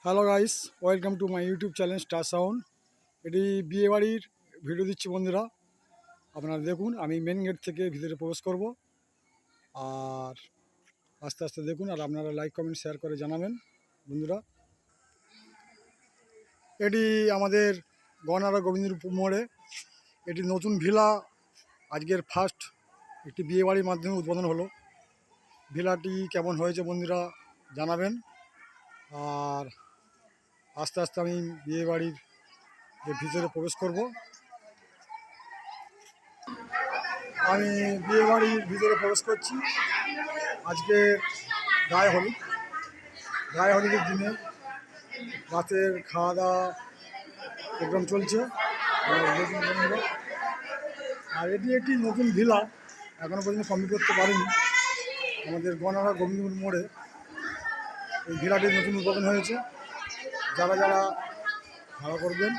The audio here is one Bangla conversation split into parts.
Hello guys, welcome to my YouTube channel star sound. এটি বিয়ে বাড়ির ভিডিও দিচ্ছি বন্ধুরা। আপনারা দেখুন, আমি মেন গেট থেকে ভিতরে প্রবেশ করব। আর আস্তে আস্তে দেখুন, আর আপনারা লাইক কমেন্ট শেয়ার করে জানাবেন বন্ধুরা। এটি আমাদের গনারা গোবিন্দপুর মোড়ে এটি নতুন ভিলা আজকের ফার্স্ট একটি বিয়ে বাড়ির মাধ্যমে উদ্বোধন হলো। ভিলাটি কেমন হয়েছে বন্ধুরা জানাবেন। আর আস্তে আস্তে আমি বিয়ে বাড়ির ভিতরে প্রবেশ করব। আমি বিয়ে বাড়ির ভিতরে প্রবেশ করছি। আজকে গায়ে হলুদের দিনে রাতের খাওয়া দাওয়া প্রোগ্রাম চলছে। আর এটি একটি নতুন ভিলা, এখনও পর্যন্ত কমপ্লিট করতে পারিনি। আমাদের গনারা গোবিন্দপুর মোড়ে এই ভিলাটি নতুন উদ্বোধন হয়েছে। যারা যারা ভাড়া করবেন,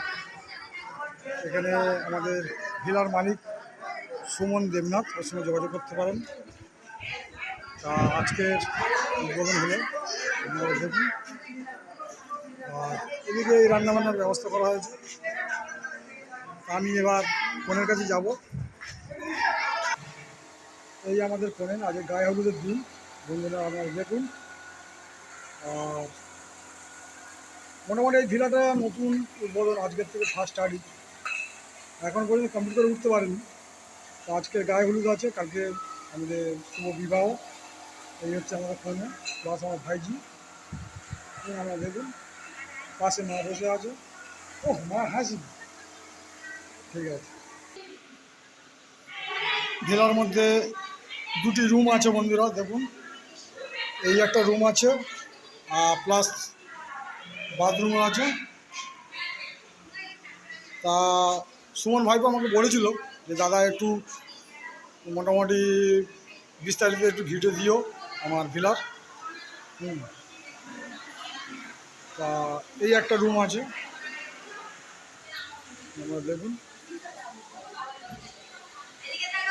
এখানে আমাদের ভিলার মালিক সুমন দেবনাথ, ওর সঙ্গে যোগাযোগ করতে পারেন। তা আজকের উদ্বোধন হলো, আপনারা দেখুন। আর এদিকে এই রান্নাবান্নার ব্যবস্থা করা হয়েছে। আমি এবার কনের কাছে যাব। এই আমাদের কনের আজকে গায়ে হলুদের দিন বন্ধুরা, আপনারা দেখুন। আর মোটামুটি এই ভিলাটা নতুন উদ্বোধন, আজকের থেকে ফার্স্ট স্টার্টিং, এখন পর্যন্ত কমপ্লিট করে উঠতে পারিনি। তো আজকে গায়ে হলুদ আছে, কালকে আমাদের শুভ বিবাহ। এই হচ্ছে আমাদের কনে প্লাস আমার ভাইজি। আমরা দেখুন, পাশে মা বসে আছে। ওহ, মা হাসি। ঠিক আছে। ভিলার মধ্যে দুটি রুম আছে বন্ধুরা, দেখুন। এই একটা রুম আছে, প্লাস বাথরুমও আছে। তা সুমন ভাইপো আমাকে বলেছিল যে দাদা একটু মোটামুটি বিস্তারিত একটু ভিডিও দিও আমার ভিলার। তা এই একটা রুম আছে, আপনারা দেখুন।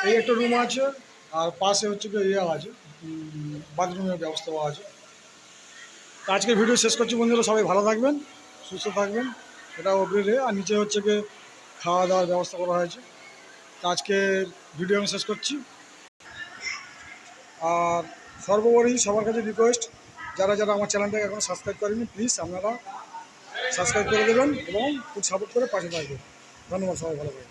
এই একটা রুম আছে, আর পাশে হচ্ছে কি ইয়ে আছে, বাথরুমের ব্যবস্থাও আছে। তো আজকের ভিডিও শেষ করছি বন্ধুরা, সবাই ভালো থাকবেন, সুস্থ থাকবেন। এটা ওপরে, আর নিচে হচ্ছে কি খাওয়া দাওয়ার ব্যবস্থা করা হয়েছে। তো আজকের ভিডিও আমি শেষ করছি। আর সর্বোপরি সবার কাছে রিকোয়েস্ট, যারা যারা আমার চ্যানেলটাকে এখনও সাবস্ক্রাইব করেনি, প্লিজ আপনারা সাবস্ক্রাইব করে দেবেন এবং খুব সাপোর্ট করে পাশে থাকবেন। ধন্যবাদ, সবাই ভালো থাকবেন।